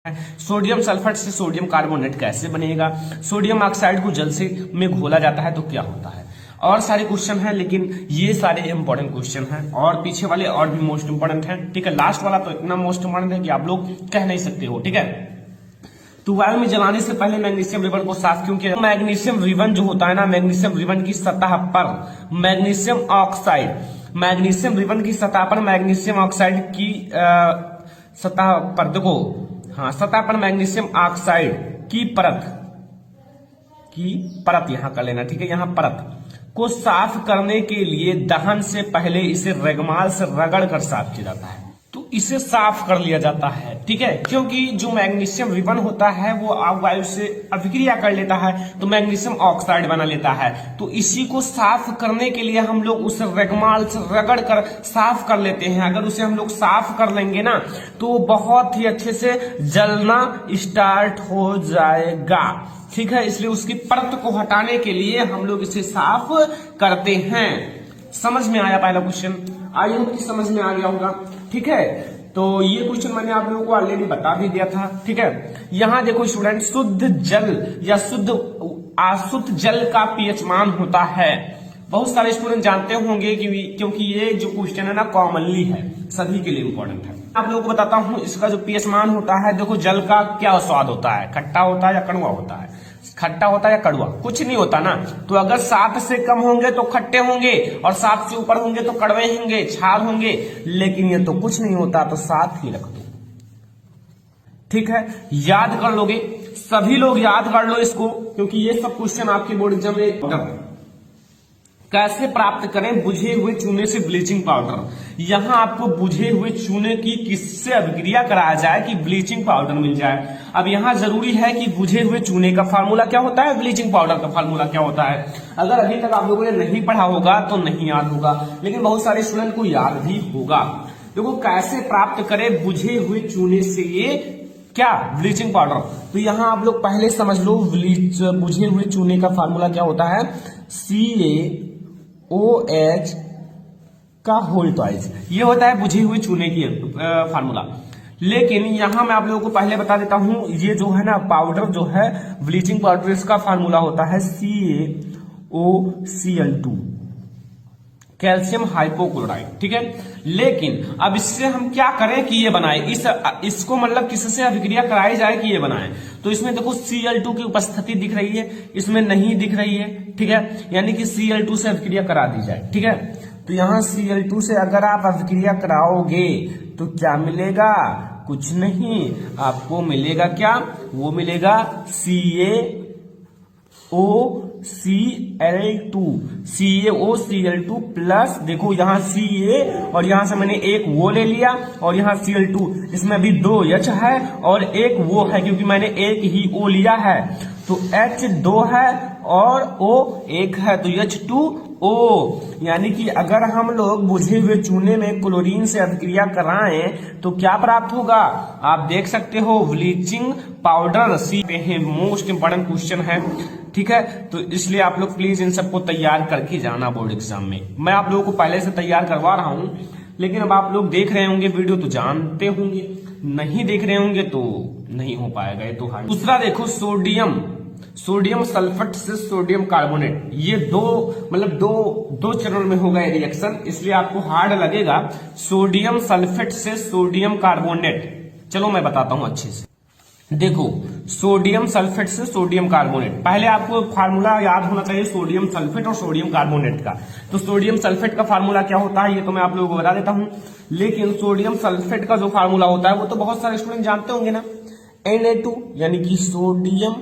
Sodium sulphate से sodium carbonate कैसे बनेगा, सोडियम ऑक्साइड को जल से में घोला जाता है तो क्या होता है, और सारे क्वेश्चन हैं, लेकिन ये सारे इंपॉर्टेंट क्वेश्चन हैं और पीछे वाले और भी मोस्ट इंपॉर्टेंट हैं। ठीक है, लास्ट वाला तो इतना मोस्ट इंपॉर्टेंट है कि आप लोग कह नहीं सकते हो। ठीक है, तो वायु में जलाने से पहले मैग्नीशियम रिबन को साफ क्यों किया? मैग्नीशियम रिबन जो होता है ना, मैग्नीशियम रिबन की सतह पर मैग्नीशियम रिबन की सतह पर मैग्नीशियम ऑक्साइड की सतह पर देखो, हाँ, सतह पर मैग्नीशियम ऑक्साइड की परत यहां कर लेना। ठीक है, यहां परत को साफ करने के लिए दहन से पहले इसे रेगमाल से रगड़ कर साफ किया जाता है, तो इसे साफ कर लिया जाता है। ठीक है, क्योंकि जो मैग्नीशियम रिबन होता है वो वायु से अभिक्रिया कर लेता है तो मैग्नीशियम ऑक्साइड बना लेता है, तो इसी को साफ करने के लिए हम लोग उसे रेगमाल से रगड़ कर साफ कर लेते हैं। अगर उसे हम लोग साफ कर लेंगे ना तो बहुत ही अच्छे से जलना स्टार्ट हो जाएगा। ठीक है, इसलिए उसकी परत को हटाने के लिए हम लोग इसे साफ करते हैं। समझ में आया पहला क्वेश्चन? आई होप कि समझ में आ गया होगा। ठीक है, तो ये क्वेश्चन मैंने आप लोगों को ऑलरेडी बता भी दिया था। ठीक है, यहां देखो स्टूडेंट, शुद्ध जल या शुद्ध अशुद्ध जल का पीएच मान होता है। बहुत सारे स्टूडेंट जानते होंगे क्योंकि ये जो क्वेश्चन है ना कॉमनली है, सभी के लिए इंपॉर्टेंट है। आप लोगों को बताता हूं इसका जो पीएच मान होता है। देखो, जल का क्या स्वाद होता है, खट्टा होता है या कड़वा होता है? खट्टा होता है या कड़वा? कुछ नहीं होता ना। तो अगर 7 से कम होंगे तो खट्टे होंगे और 7 से ऊपर होंगे तो कड़वे होंगे, छाल होंगे, लेकिन ये तो कुछ नहीं होता, तो 7 ही रख दो। ठीक है, याद कर लोगे, सभी लोग याद कर लो इसको, क्योंकि ये सब क्वेश्चन आपके बोर्ड एग्जाम में। कैसे प्राप्त करें बुझे हुए चूने से ब्लीचिंग पाउडर? यहां आपको बुझे हुए चूने की किससे अभिक्रिया कराया जाए कि ब्लीचिंग पाउडर मिल जाए। अब यहां जरूरी है कि बुझे हुए चूने का फार्मूला क्या होता है, ब्लीचिंग पाउडर का फार्मूला क्या होता है। अगर अभी तक आप लोगों ने नहीं पढ़ा होगा तो नहीं याद होगा, लेकिन बहुत सारे स्टूडेंट को याद भी होगा। देखो, कैसे प्राप्त करें बुझे हुए चूने से ये क्या, ब्लीचिंग पाउडर? तो यहां आप लोग पहले समझ लो, बुझे हुए चूने का फार्मूला क्या होता है, CaOH का होल ट्वाइस। ये होता है बुझे हुए चूने की फार्मूला। लेकिन यहां मैं आप लोगों को पहले बता देता हूं, ये जो है ना पाउडर जो है ब्लीचिंग पाउडर, इसका फार्मूला होता है CaOCl2, कैल्शियम हाइपोक्लोराइड। ठीक है, लेकिन अब इससे हम क्या करें कि ये बनाए, इसको मतलब किससे अभिक्रिया कराई जाए कि ये बनाए। तो इसमें देखो Cl2 की उपस्थिति दिख रही है, इसमें नहीं दिख रही है। ठीक है, यानी कि Cl2 से अभिक्रिया करा दी जाए। ठीक है, तो यहां Cl2 से अगर आप अभिक्रिया कराओगे तो क्या मिलेगा, कुछ नहीं, आपको मिलेगा क्या, वो मिलेगा CaOCl2 प्लस, देखो यहां Ca और यहां से मैंने एक वो ले लिया और यहां Cl2, इसमें अभी 2 H है और एक वो है, क्योंकि मैंने एक ही O लिया है, तो H 2 है और O 1 है, तो H2O। यानी कि अगर हम लोग बुझे हुए चूने में क्लोरीन से अभिक्रिया कराएं तो क्या प्राप्त होगा, आप देख सकते हो, bleaching powder. Most important question है। ठीक है, तो इसलिए आप लोग प्लीज इन सबको तैयार करके जाना बोर्ड एग्जाम में। मैं आप लोगों को पहले से तैयार करवा रहा हूं, लेकिन अब आप लोग देख रहे होंगे वीडियो तो जानते होंगे, नहीं देख रहे होंगे तो नहीं हो पाएगा, ये तो हार्ड। दूसरा देखो, सोडियम सल्फेट से सोडियम कार्बोनेट, ये दो चरण में होगा ये रिएक्शन, इसलिए आपको हार्ड लगेगा। सोडियम सल्फेट से सोडियम कार्बोनेट, चलो मैं बताता हूं अच्छे से। देखो, सोडियम सल्फेट से सोडियम कार्बोनेट, पहले आपको फार्मूला याद होना चाहिए सोडियम सल्फेट और सोडियम कार्बोनेट का। तो सोडियम सल्फेट का फार्मूला क्या होता है ये तो मैं आप लोगों को बता देता हूं, लेकिन सोडियम सल्फेट का जो फार्मूला होता है वो तो बहुत सारे स्टूडेंट जानते होंगे ना, Na2 यानी कि सोडियम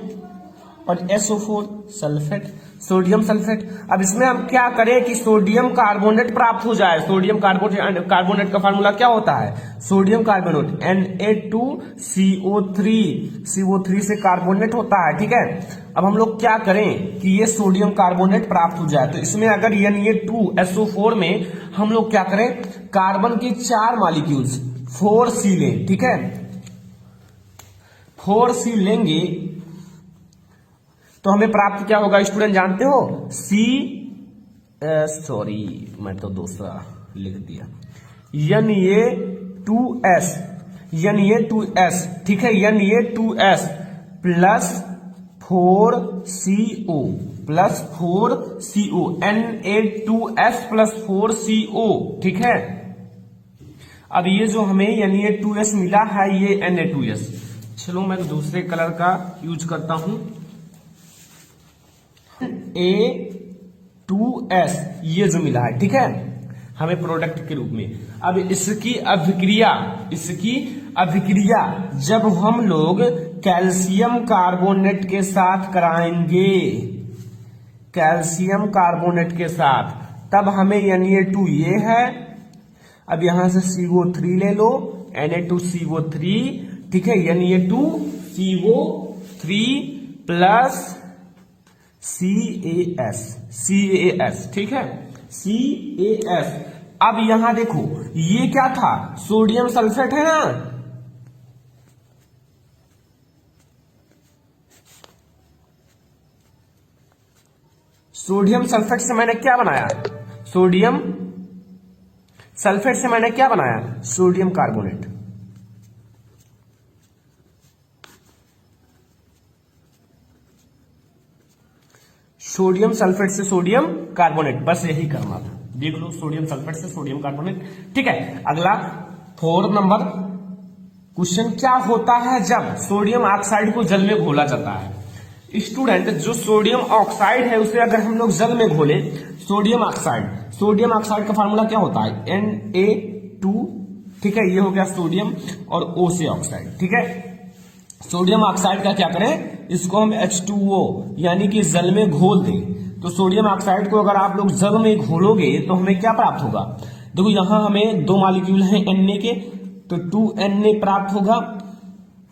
और SO4 सल्फेट, सोडियम सल्फेट। अब इसमें हम क्या करें कि सोडियम कार्बोनेट प्राप्त हो जाए। सोडियम कार्बोनेट का फार्मूला क्या होता है, सोडियम कार्बोनेट Na2CO3 से कार्बोनेट होता है। ठीक है, अब हम लोग क्या करें कि ये सोडियम कार्बोनेट प्राप्त हो जाए, तो इसमें अगर Na2SO4 में हम लोग क्या करें, कार्बन की 4 मॉलिक्यूल्स 4C लें। ठीक है, 4C लेंगे तो हमें प्राप्त क्या होगा स्टूडेंट जानते हो, मैं तो दूसरा लिख दिया, Na2S Na2S, ठीक है, Na2S plus 4CO plus 4CO, Na2S plus 4CO, ठीक है। अब ये जो हमें Na2S मिला है ये Na2S, चलो मैं दूसरे कलर का यूज करता हूं, A2S ये जो मिला है, ठीक है, हमें प्रोडक्ट के रूप में। अब इसकी अभिक्रिया जब हम लोग कैल्शियम कार्बोनेट के साथ कराएंगे, कैल्शियम कार्बोनेट के साथ, तब हमें Na2 ये है। अब यहां से CO3 ले लो, Na2CO3, ठीक है, Na2CO3 प्लस CAS, ठीक है, CAS। अब यहां देखो ये क्या था, सोडियम सल्फेट है ना, सोडियम सल्फेट से मैंने क्या बनाया, सोडियम सल्फेट से मैंने क्या बनाया, सोडियम कार्बोनेट। सोडियम सल्फेट से सोडियम कार्बोनेट, बस यही करना था, देख लो, सोडियम सल्फेट से सोडियम कार्बोनेट, ठीक है। अगला 4 नंबर क्वेश्चन, क्या होता है जब सोडियम ऑक्साइड को जल में घोला जाता है। स्टूडेंट, जो सोडियम ऑक्साइड है उसे अगर हम लोग जल में घोले, सोडियम ऑक्साइड का फार्मूला क्या होता है, Na2, ठीक है, ये हो गया सोडियम और O से ऑक्साइड, ठीक है। सोडियम ऑक्साइड का क्या करें, इसको हम H2O यानी कि जल में घोल दें। तो सोडियम ऑक्साइड को अगर आप लोग जल में घोलोगे तो हमें क्या प्राप्त होगा, देखो यहां हमें 2 मॉलिक्यूल हैं Na के, तो 2Na प्राप्त होगा,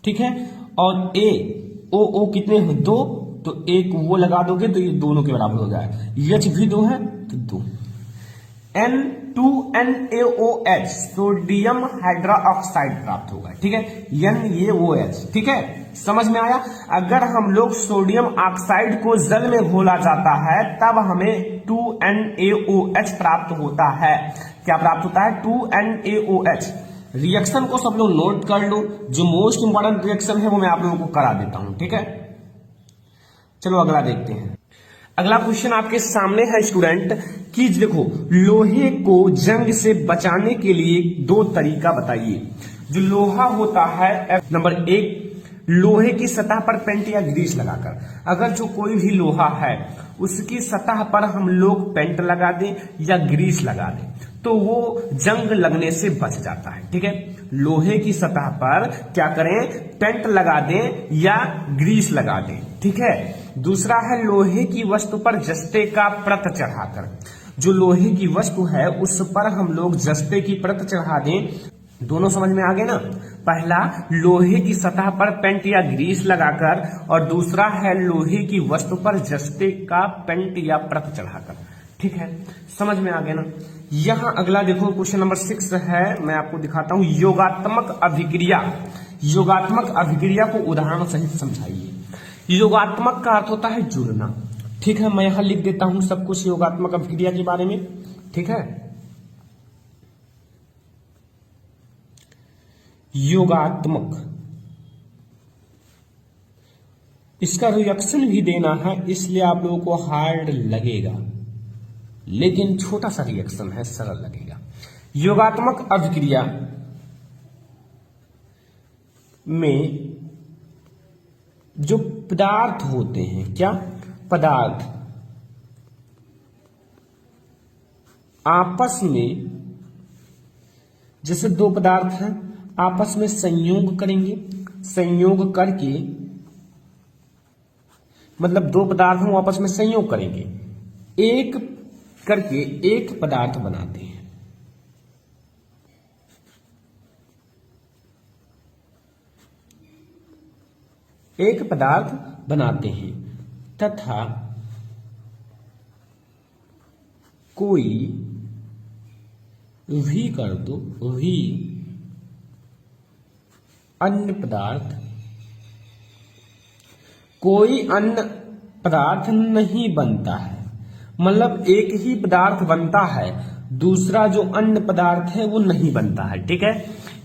ठीक है, और AOO कितने हैं, 2, तो एक वो लगा दोगे तो ये दोनों के बराबर हो जाएगा, H भी 2 है तो 2, N2NaOH सोडियम हाइड्रोक्साइड प्राप्त होगा, ठीक है, NaOH, ठीक है, समझ में आया। अगर हम लोग सोडियम ऑक्साइड को जल में घोला जाता है तब हमें 2NaOH प्राप्त होता है। क्या प्राप्त होता है, 2NaOH। रिएक्शन को सब लोग नोट कर लो, जो मोस्ट इंपॉर्टेंट रिएक्शन है वो मैं आप लोगों को करा देता हूं, ठीक है। चलो अगला देखते हैं। अगला क्वेश्चन आपके सामने है स्टूडेंट कि देखो, लोहे को जंग से बचाने के लिए 2 तरीका बताइए। जो लोहा होता है, नंबर 1, लोहे की सतह पर पेंट या ग्रीस लगाकर। अगर जो कोई भी लोहा है उसकी सतह पर हम लोग पेंट लगा दें या ग्रीस लगा दें तो वो जंग लगने से बच जाता है, ठीक है। लोहे की सतह पर क्या करें, पेंट लगा दें या ग्रीस लगा दें, ठीक है। दूसरा है लोहे की वस्तु पर जस्ते का परत चढ़ाकर। जो लोहे की वस्तु है उस पर हम लोग जस्ते की परत चढ़ा दें। दोनों समझ में आ गए ना। पहला लोहे की सतह पर पेंट या ग्रीस लगाकर, और दूसरा है लोहे की वस्तु पर जस्ते का पेंट या परत चढ़ाकर, ठीक है, समझ में आ गया ना। यहां अगला देखो क्वेश्चन नंबर 6 है, मैं आपको दिखाता हूं। योगात्मक अभिक्रिया। योगात्मक अभिक्रिया को उदाहरण सहित समझाइए। योगात्मक का अर्थ होता है जुड़ना, ठीक है। मैं यहां लिख देता हूं सब कुछ योगात्मक अभिक्रिया के बारे में, ठीक है। योगात्मक, इसका रिएक्शन भी देना है इसलिए आप लोगों को हार्ड लगेगा, लेकिन छोटा सा रिएक्शन है, सरल लगेगा। योगात्मक अभिक्रिया में जो पदार्थ होते हैं, क्या पदार्थ आपस में, जैसे 2 पदार्थ हैं आपस में संयोग करेंगे, संयोग करके, मतलब 2 पदार्थ वो आपस में संयोग करेंगे, एक करके एक पदार्थ बनाते हैं। एक पदार्थ बनाते हैं तथा कोई भी कर दो, भी अन्य पदार्थ, कोई अन्य पदार्थ नहीं बनता है। मतलब एक ही पदार्थ बनता है, दूसरा जो अन्य पदार्थ है वो नहीं बनता है, ठीक है।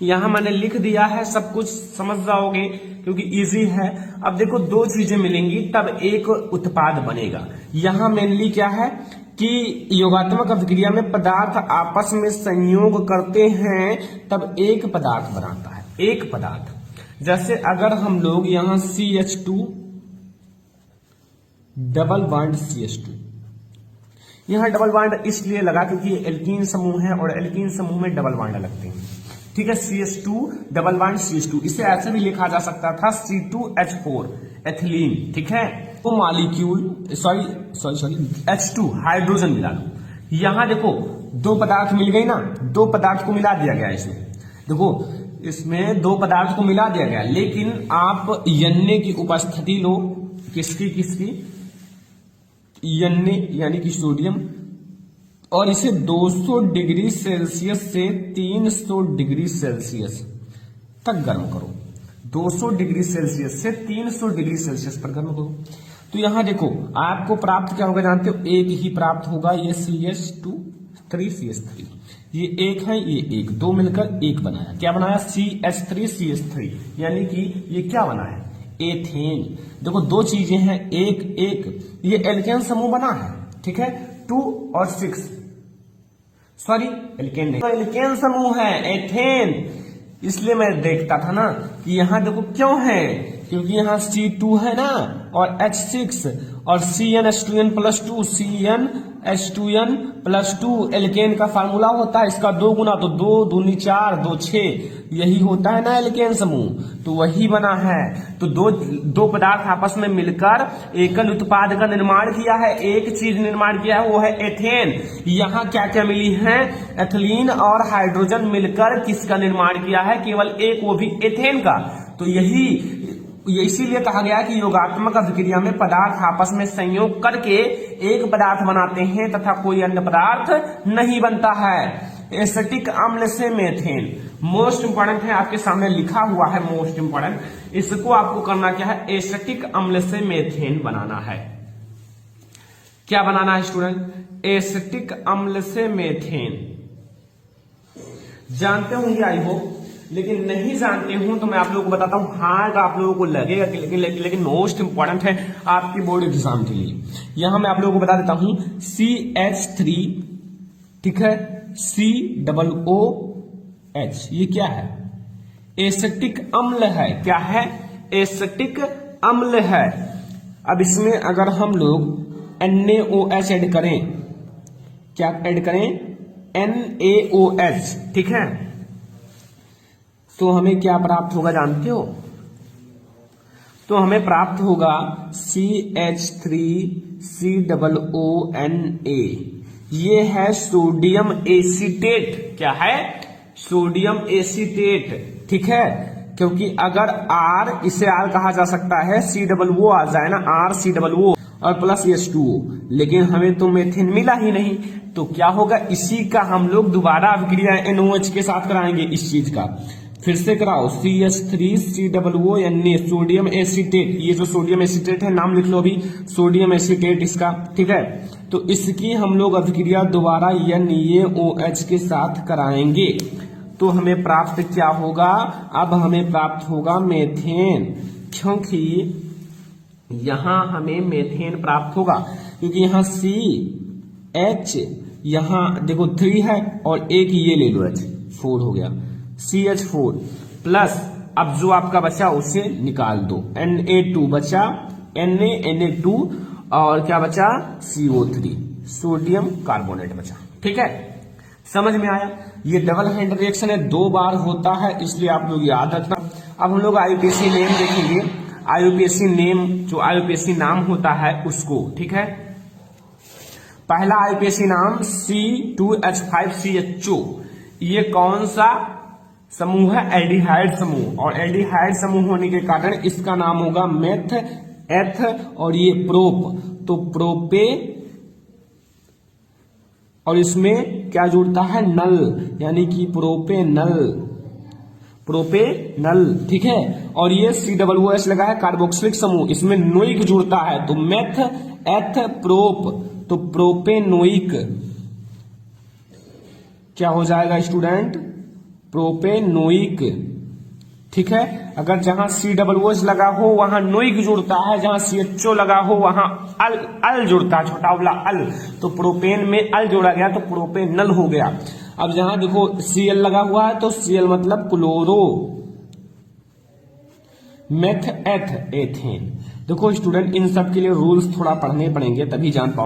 यहां मैंने लिख दिया है, सब कुछ समझ जाओगे क्योंकि इजी है। अब देखो दो चीजें मिलेंगी तब एक उत्पाद बनेगा। यहां मेनली क्या है कि योगात्मक अभिक्रिया में पदार्थ आपस में संयोग करते हैं तब एक पदार्थ बनाता है, एक पदार्थ। जैसे अगर हम लोग यहां CH2 डबल बॉन्ड CH2, यहां डबल बॉन्ड इसलिए लगा क्योंकि एल्कीन समूह है और एल्कीन समूह में डबल बॉन्ड लगते हैं, ठीक है। CH2 डबल बॉन्ड CH2, इसे ऐसे भी लिखा जा सकता था C2H4 एथिलीन, ठीक है। तो मॉलिक्यूल सॉरी H2 हाइड्रोजन मिला लो। यहां देखो दो पदार्थ मिल गई ना, दो पदार्थ को मिला दिया गया इसमें। देखो इसमें दो पदार्थ को मिला दिया गया, लेकिन आप Na की उपस्थिति लो, किसकी Na यानी कि सोडियम, और इसे 200 डिग्री सेल्सियस से 300 डिग्री सेल्सियस तक गर्म करो। 200 डिग्री सेल्सियस से 300 डिग्री सेल्सियस पर गर्म करो। तो यहां देखो आपको प्राप्त क्या होगा जानते हो, एक ही प्राप्त होगा, ये CH2 3CH3, ये एक है ये एक, दो मिलकर एक बनाया। क्या बनाया? CH3CH3, यानी कि ये क्या बना है? एथेन। देखो दो चीजें हैं, एक एक ये एल्केन समूह बना है, ठीक है। 2 और 6 सॉरी एल्केन नहीं, तो एल्केन समूह है एथेन। इसलिए मैं देखता था ना कि यहां देखो क्यों है, क्योंकि यहां C2 है ना और H6 और CnH2n+2, CnH2n+2 एल्केन का फार्मूला होता है, इसका 2 गुना, तो 2 दूनी 4, 2 6, यही होता है ना एल्केन समूह, तो वही बना है। तो दो पदार्थ आपस में मिलकर एकल उत्पाद का निर्माण किया है, एक चीज निर्माण किया है, वो है एथेन। यहाँ क्या क्या मिली है? एथिलीन और हाइड्रोजन मिलकर किसका निर्माण किया है? केवल एक, वो भी एथेन का। तो यही इसीलिए कहा गया कि योगात्मक अभिक्रिया में पदार्थ आपस में संयोग करके एक पदार्थ बनाते हैं तथा कोई अन्य पदार्थ नहीं बनता है। एसिटिक अम्ल से मेथेन, मोस्ट इंपॉर्टेंट है, आपके सामने लिखा हुआ है मोस्ट इंपॉर्टेंट। इसको आपको करना क्या है? एसिटिक अम्ल से मेथेन बनाना है। क्या बनाना है स्टूडेंट? एसिटिक अम्ल से मेथेन। जानते होंगे आई होप, लेकिन नहीं जानते हूं तो मैं आप लोगों को बताता हूं। हार्ड आप लोगों को लगेगा लेकिन मोस्ट इंपॉर्टेंट है आपकी बोर्ड एग्जाम के लिए। यहां मैं आप लोगों को बता देता हूं CH3, ठीक है, COOH, ये क्या है? एसिटिक अम्ल है। क्या है? एसिटिक अम्ल है। अब इसमें अगर हम लोग NaOH ऐड करें, क्या ऐड करें? NaOH, ठीक है, तो हमें क्या प्राप्त होगा जानते हो? तो हमें प्राप्त होगा CH3COONA, ये है सोडियम एसीटेट। क्या है? सोडियम एसीटेट, ठीक है। क्योंकि अगर R, इसे R कहा जा सकता है, COO आ जाए ना, RCOO और प्लस H2O, लेकिन हमें तो मेथेन मिला ही नहीं, तो क्या होगा? इसी का हम लोग दोबारा अभिक्रिया NOH के साथ कराएंगे। इस चीज का फिर से कराओ, CH3COONA, सोडियम एसीटेट। ये जो सोडियम एसीटेट है, नाम लिख लो अभी, सोडियम एसीटेट इसका, ठीक है। तो इसकी हम लोग अभिक्रिया दोबारा NaOH के साथ कराएंगे, तो हमें प्राप्त क्या होगा? अब हमें प्राप्त होगा मेथेन, क्योंकि यहां हमें मेथेन प्राप्त होगा, क्योंकि यहां CH, यहां देखो 3 है और एक ये ले लो H, 4 हो गया, CH4 प्लस, अब जो आपका बचा उसे निकाल दो, Na2 बचा, Na2 और क्या बचा? CO3, सोडियम कार्बोनेट बचा, ठीक है। समझ में आया? ये डबल हैंड रिएक्शन है, 2 बार होता है, इसलिए आप लोग याद रखना। अब हम लोग IUPAC नेम देखेंगे। IUPAC नेम, जो IUPAC नाम होता है उसको, ठीक है। पहला IUPAC नाम C2H5CHO, ये कौन सा समूह है? एल्डिहाइड समूह, और एल्डिहाइड समूह होने के कारण इसका नाम होगा मेथ, एथ और ये प्रोप, तो प्रोपे, और इसमें क्या जुड़ता है? नल, यानी कि प्रोपेनल, प्रोपेनल, ठीक है। और ये COOH लगा है, कार्बोक्सिलिक समूह, इसमें नोइक जुड़ता है, तो मेथ, एथ, प्रोप, तो प्रोपेनोइक क्या हो जाएगा स्टूडेंट? प्रोपेनोइक, ठीक है। अगर जहां COOH लगा हो वहां नोइक जुड़ता है, जहां CHO लगा हो वहां अल जुड़ता है, छोटा वाला अल, तो प्रोपेन में अल जोड़ा गया तो प्रोपेनल हो गया। अब जहां देखो Cl लगा हुआ है तो Cl मतलब क्लोरो मेथ एथेन। देखो स्टूडेंट, इन सब के लिए रूल्स थोड़ा पढ़ने पड़ेंगे तभी जान पाओ।